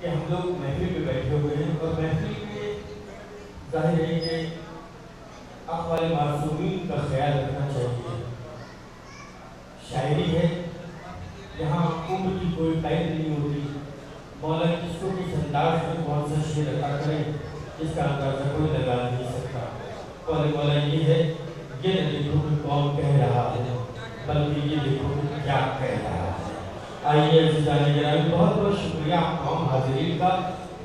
کہ ہم لوگ محفل پہ بیٹھے ہوئے ہیں اور محفل کے ظاہر ہے کہ اقوال معصومین کا خیال رکھنا چاہیے. شاعری ہے، یہاں عمر کی کوئی قید نہیں ہوتی. مولا کس کو کس انداز میں کون سا شعر عطا کرے اس کا اندازہ کوئی لگا نہیں سکتا. قول مولا یہ ہے، یہ نہ دیکھو کہ کون کہہ رہا ہے بلکہ یہ دیکھو کہ کیا کہہ رہا ہے. آئیے عزیزان گرامی، بہت بہت شکریہ تمام حاضرین کا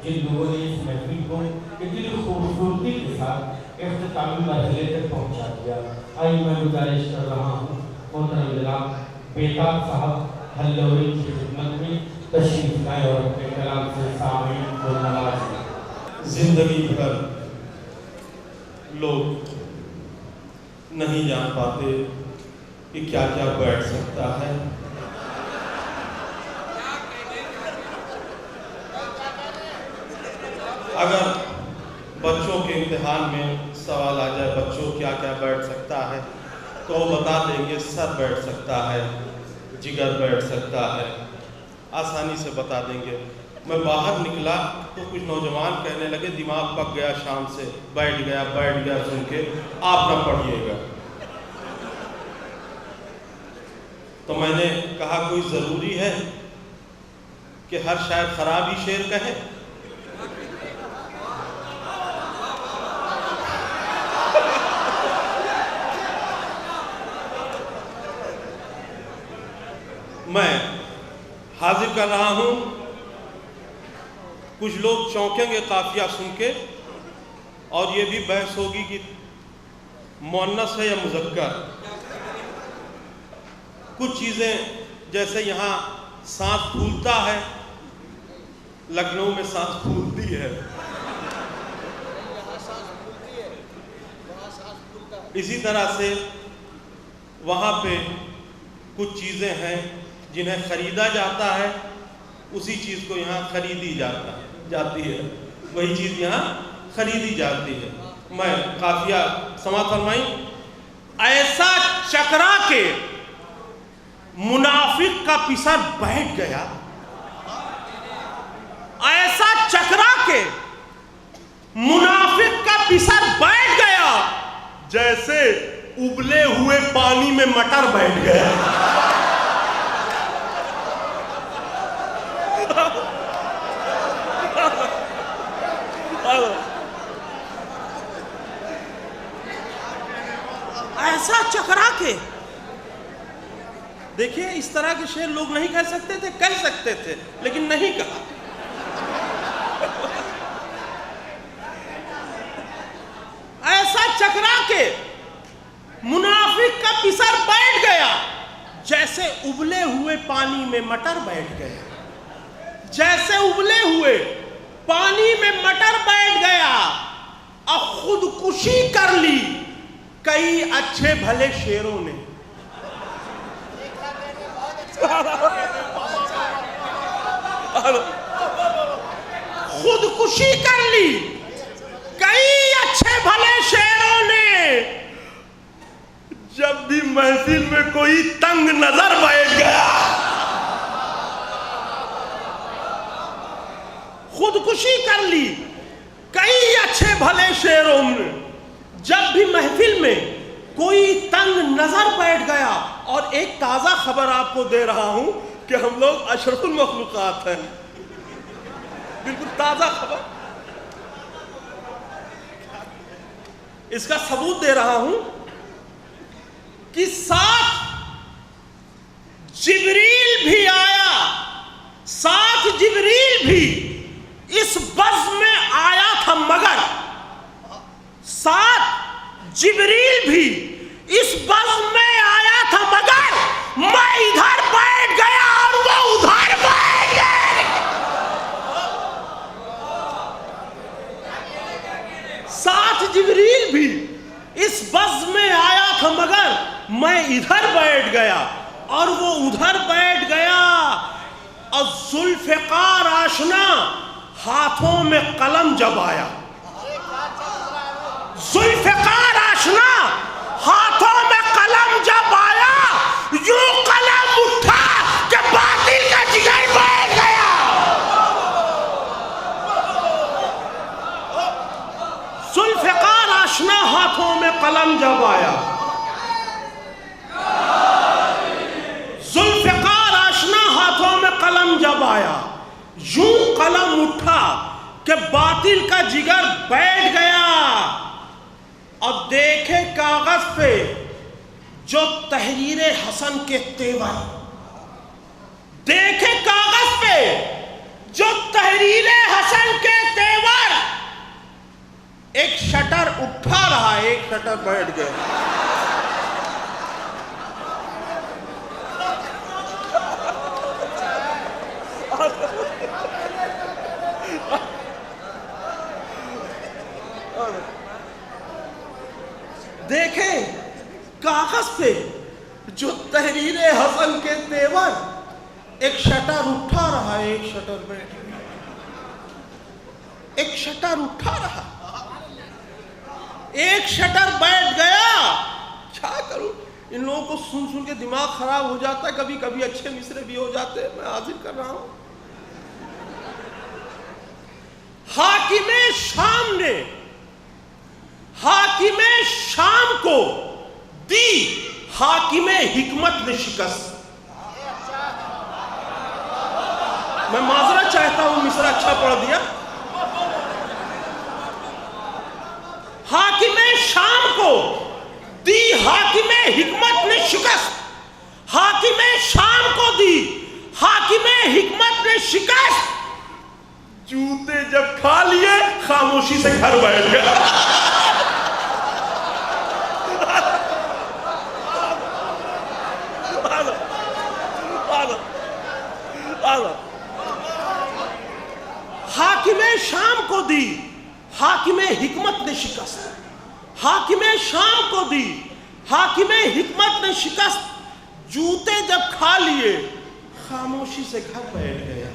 جن لوگوں نے اس محفل کو اتنی خوبصورتی کے ساتھ اختتامی مرحلے تک پہنچا دیا. آئیے میں گزارش کر رہا ہوں محترم جناب بیتاب صاحب ہلوری کی خدمت میں تشریف لائیں اور اپنے کلام سے سامعین کو نوازیں. زندگی بھر لوگ نہیں جان پاتے کہ کیا کیا بیٹھ سکتا ہے. اگر بچوں کے امتحان میں سوال آ جائے بچوں کیا کیا بیٹھ سکتا ہے تو وہ بتا دیں گے سر بیٹھ سکتا ہے، جگر بیٹھ سکتا ہے، آسانی سے بتا دیں گے. میں باہر نکلا تو کچھ نوجوان کہنے لگے دماغ پک گیا شام سے، بیٹھ گیا سن کے آپ نہ پڑھیے گا. تو میں نے کہا کوئی ضروری ہے کہ ہر شاعر خراب ہی شعر کہے؟ میں حاضر کر رہا ہوں، کچھ لوگ چونکیں گے قافیہ سن کے اور یہ بھی بحث ہوگی کہ مؤنث ہے یا مذکر. کچھ چیزیں جیسے یہاں سانس پھولتا ہے، لکھنؤ میں سانس پھولتی ہے. اسی طرح سے وہاں پہ کچھ چیزیں ہیں جنہیں خریدا جاتا ہے، اسی چیز کو یہاں خریدی جاتی ہے، وہی چیز یہاں خریدی جاتی ہے. میں قافیہ سماعت فرمائیں. ایسا چکرا کے منافق کا پسر بیٹھ گیا، ایسا چکرا کے منافق کا پسر بیٹھ گیا جیسے ابلے ہوئے پانی میں مٹر بیٹھ گیا. ایسا چکرا کے دیکھیں، اس طرح کے شعر لوگ نہیں کہہ سکتے تھے لیکن نہیں کہا. ایسا چکرا کے منافق کا پسر بیٹھ گیا جیسے ابلے ہوئے پانی میں مٹر بیٹھ گیا. جیسے ابلے ہوئے پانی میں مٹر بیٹھ گیا. اب خودکشی کر لی کئی اچھے بھلے شیروں نے. خودکشی کر لی کئی اچھے بھلے شیروں نے. جب بھی محفل میں کوئی تنگ نظر بیٹھ گیا. خودکشی کر لی کئی اچھے بھلے شیروں نے. جب بھی محفل میں کوئی تنگ نظر بیٹھ گیا. اور ایک تازہ خبر آپ کو دے رہا ہوں کہ ہم لوگ اشرف المخلوقات ہیں. بالکل تازہ خبر. اس کا ثبوت دے رہا ہوں کہ ساتھ جبریل بھی آیا. ساتھ جبریل بھی اس بزم میں آیا تھا مگر ساتھ جبریل بھی اس بزم میں آیا تھا مگر میں ادھر بیٹھ گیا اور وہ ادھر بیٹھ گئے. ساتھ جبریل بھی اس بزم میں آیا تھا مگر میں ادھر بیٹھ گیا اور وہ ادھر بیٹھ گیا. اور ذوالفقار آشنا ہاتھوں میں قلم جب آیا. ذوالفقار آشنا ہاتھوں میں قلم جب آیا یوں قلم اٹھا کہ باطل کا جگر بیٹھ گیا. قلم جب آیا، ذوالفقار آشنا ہاتھوں میں قلم جب آیا، یوں قلم اٹھا کہ باطل کا جگر بیٹھ گیا، اور دیکھے کاغذ پہ جو تحریر حسن کے تیور، دیکھے کاغذ پہ جو تحریر حسن کے تیور، ایک شٹر اٹھا رہا، ایک شٹر بیٹھ گیا۔ دیکھیں کاغذ پہ جو تحریر حسن کے تیور، ایک شٹر اٹھا رہا، ایک شٹر بیٹھ گیا، ایک شٹر اٹھا رہا، ایک شٹر بیٹھ گیا۔ کیا کروں، ان لوگوں کو سن سن کے دماغ خراب ہو جاتا ہے، کبھی کبھی اچھے مصرے بھی ہو جاتے ہیں، میں حاضر کر رہا ہوں۔ حاکم شام نے، حاکم شام کو دی حاکم حکمت نے شکست۔ میں معذرت چاہتا ہوں، مصرع اچھا پڑھ دیا۔ حاکم شام کو دی حاکم حکمت نے شکست، حاکم شام کو دی حاکم حکمت نے شکست، جوتے جب کھا لیے خاموشی سے گھر بیٹھ گیا۔ حاکم شام کو دی حاکم حکمت نے شکست، حاکم شام کو دی حاکم حکمت نے شکست، جوتے جب کھا لیے خاموشی سے گھر بیٹھ گیا،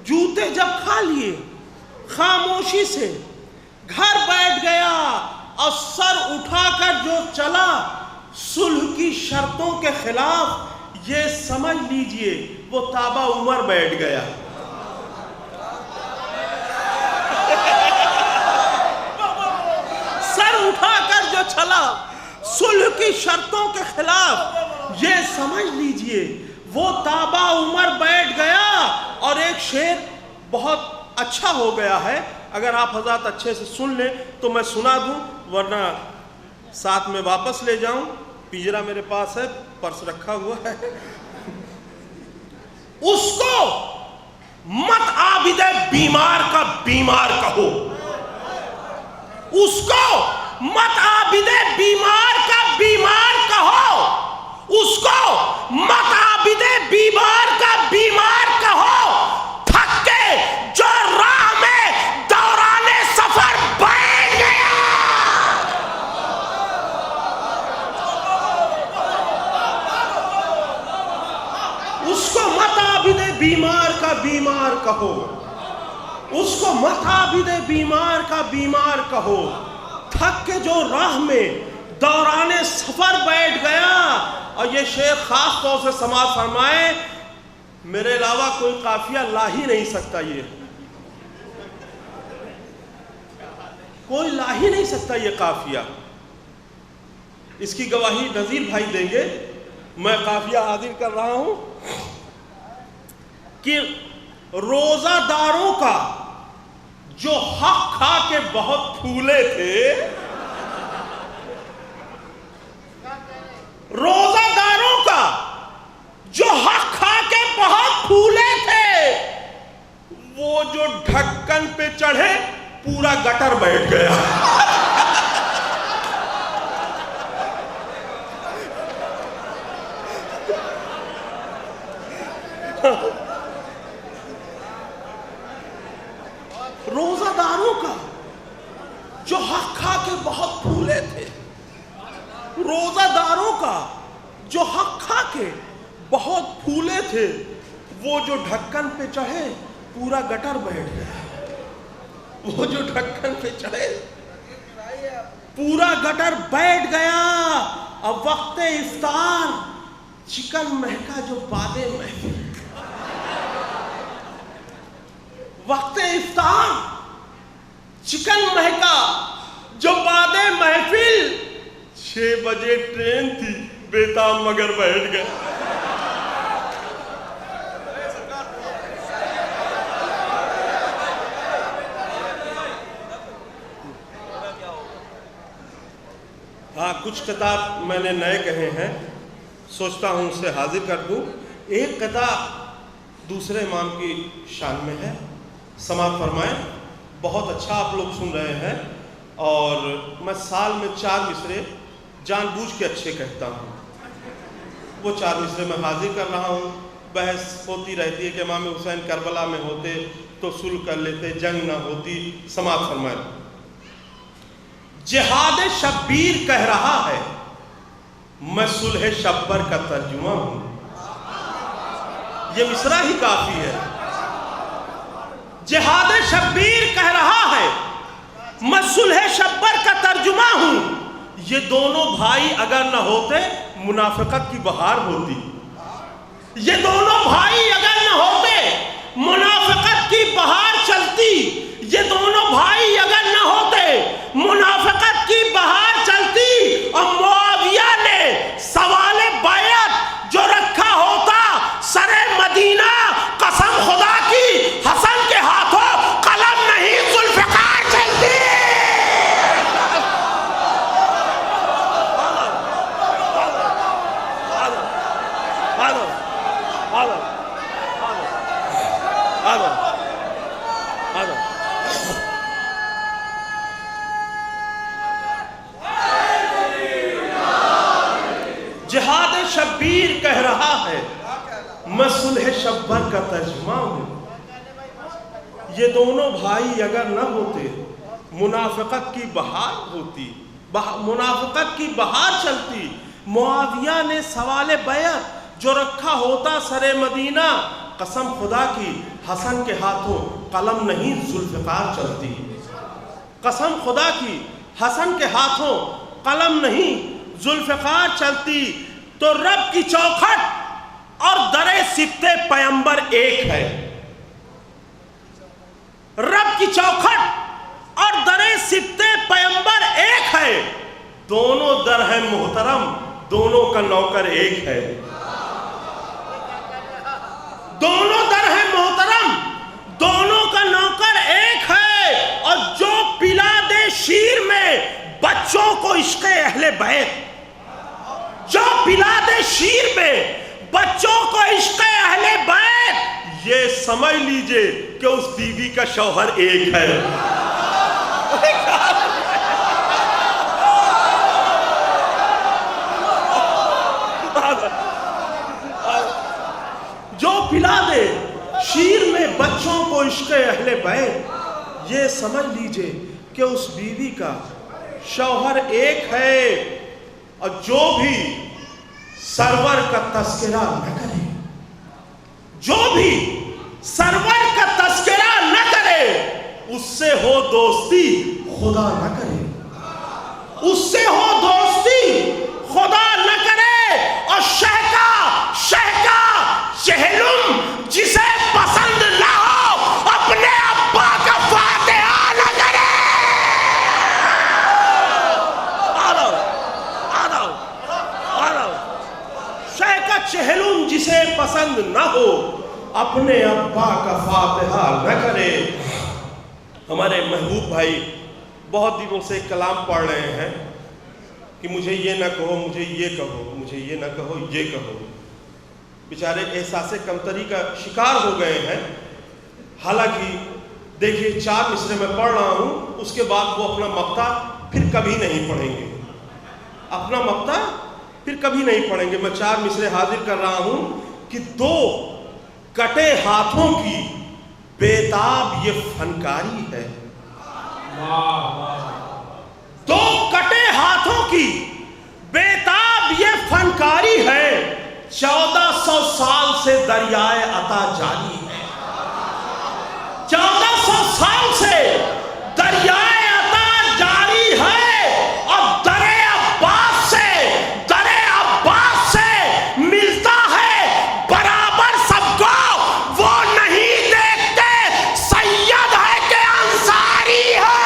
جوتے جب کھا لیے خاموشی سے گھر بیٹھ گیا، اور سر اٹھا کر جو چلا صلح کی شرطوں کے خلاف، یہ سمجھ لیجئے وہ تابع عمر بیٹھ گیا۔ سر اٹھا کر جو چلا صلح کی شرطوں کے خلاف، یہ سمجھ لیجئے وہ تابع عمر بیٹھ گیا۔ اور ایک شعر بہت اچھا ہو گیا ہے، اگر آپ حضرات اچھے سے سن لیں تو میں سنا دوں، ورنہ ساتھ میں واپس لے جاؤں، پنجرا میرے پاس ہے، پرس رکھا ہوا ہے۔ اس کو مت عابد بیمار کا بیمار کہو، اس کو مت عابد بیمار کا بیمار کہو، اس کو مت عابد بیمار کا بیمار کہو، تھک کے جو راہ میں دوران سفر بیٹھ گیا۔ اس کو مت عابد بیمار کا بیمار کہو، اس کو مت عابد بیمار کا بیمار کہو، تھک کے جو راہ میں دوران سفر بیٹھ گیا۔ اور یہ شعر خاص طور سے سماعت فرمائے، میرے علاوہ کوئی قافیہ لا ہی نہیں سکتا، یہ کوئی لا ہی نہیں سکتا یہ قافیہ، اس کی گواہی نذیر بھائی دیں گے۔ میں قافیہ حاضر کر رہا ہوں کہ روزہ داروں کا جو حق کھا کے بہت پھولے تھے، روزہ داروں کا جو حق کھا کے بہت پھولے تھے، وہ جو ڈھکن پہ چڑھے پورا گٹر بیٹھ گیا۔ روزہ داروں کا جو حق کھا کے بہت پھولے تھے، روزہ داروں کا جو حق کھا کے بہت پھولے تھے، وہ جو ڈھکن پہ چڑھے پورا گٹر بیٹھ گیا، وہ جو ڈھکن پہ چڑھے پورا گٹر بیٹھ گیا۔ اب وقت افطار چکن مہکا جو باد محفل، وقت افطار چکن مہکا جو باد محفل، 6 بجے ٹرین تھی، بیتاب مگر بیٹھ گئے۔ ہاں کچھ قطع میں نے نئے کہے ہیں، سوچتا ہوں اسے حاضر کر دوں۔ ایک قطع دوسرے امام کی شان میں ہے، سماعت فرمائیں۔ بہت اچھا آپ لوگ سن رہے ہیں، اور میں سال میں 4 مصرے جان بوجھ کے اچھے کہتا ہوں۔ وہ 4 مصرے میں حاضر کر رہا ہوں۔ بحث ہوتی رہتی ہے کہ امام حسین کربلا میں ہوتے تو صلح کر لیتے، جنگ نہ ہوتی۔ سماعت فرمائیں۔ جہاد شبیر کہہ رہا ہے، میں صلح شبر کا ترجمہ ہوں۔ یہ مصرع ہی کافی ہے۔ جہاد شبیر کہہ رہا ہے، میں صلح شبر کا ترجمہ ہوں۔ یہ دونوں بھائی اگر نہ ہوتے منافقت کی بہار ہوتی۔ یہ دونوں بھائی اگر نہ ہوتے منافقت کی بہار چلتی۔ یہ دونوں بھائی اگر نہ ہوتے منافقت کی بہار چلتی۔ اور معاویہ نے سوال بیعت جو رکھا ہوتا سر مدینہ، قسم خدا کی حسن کے ہاتھوں قلم نہیں ذوالفقار چلتی۔ جہاد شبیر کہہ رہا ہے، میں صلح شبر کا ترجمہ ہوں۔ یہ دونوں بھائی اگر نہ ہوتے منافقت کی بہار ہوتی، منافقت کی بہار چلتی۔ معاویہ نے سوال بیعت جو رکھا ہوتا سر مدینہ، قسم خدا کی حسن کے ہاتھوں قلم نہیں ذوالفقار چلتی۔ قسم خدا کی حسن کے ہاتھوں قلم نہیں ذوالفقار چلتی۔ تو رب کی چوکھٹ اور در سبط پیمبر ایک ہے۔ رب کی چوکھٹ اور در سبط پیمبر ایک ہے۔ دونوں در ہیں محترم، دونوں کا نوکر ایک ہے۔ دونوں در ہیں محترم، دونوں کا نوکر ایک ہے۔ اور جو پلا دے شیر میں بچوں کو عشق اہل بیت، جو پلا دے شیر میں بچوں کو عشق اہل بیت، یہ سمجھ لیجئے کہ اس بیوی کا شوہر ایک ہے۔ جو پلا دے شیر میں بچوں کو عشق اہل بیت، یہ سمجھ لیجئے کہ اس بیوی کا شوہر ایک ہے۔ اور جو بھی سرور کا تذکرہ نہ کرے، جو بھی سرور کا تذکرہ نہ کرے، اس سے ہو دوستی خدا نہ کرے، اس سے ہو دوستی خدا نہ کرے۔ اور شہکا چہلم جسے پسند نہ ہو، اپنے ابا کا فاتحہ نہ کرے۔ شہکا چہلم جسے پسند نہ ہو، اپنے ابا کا فاتحہ نہ کرے۔ ہمارے محبوب بھائی بہت دنوں سے کلام پڑھ رہے ہیں کہ مجھے یہ نہ کہو، مجھے یہ کہو، مجھے یہ نہ کہو، یہ کہو۔ بیچارے احساس کمتری کا شکار ہو گئے ہیں۔ حالانکہ دیکھیے 4 مصرے میں پڑھ رہا ہوں، اس کے بعد وہ اپنا مقطع پھر کبھی نہیں پڑھیں گے، اپنا مقطع پھر کبھی نہیں پڑھیں گے۔ میں 4 مصرے حاضر کر رہا ہوں کہ 2 کٹے ہاتھوں کی بیتاب یہ فنکاری ہے۔ 2 کٹے ہاتھوں کی بیتاب یہ فنکاری ہے۔ 1400 سال سے دریائے عطا جاری ہے۔ 1400 سال سے دریائے عطا جاری ہے۔ اور در عباس سے ملتا ہے برابر سب کو، وہ نہیں دیکھتے سید ہے کہ انصاری ہے۔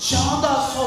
1400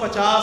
50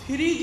3G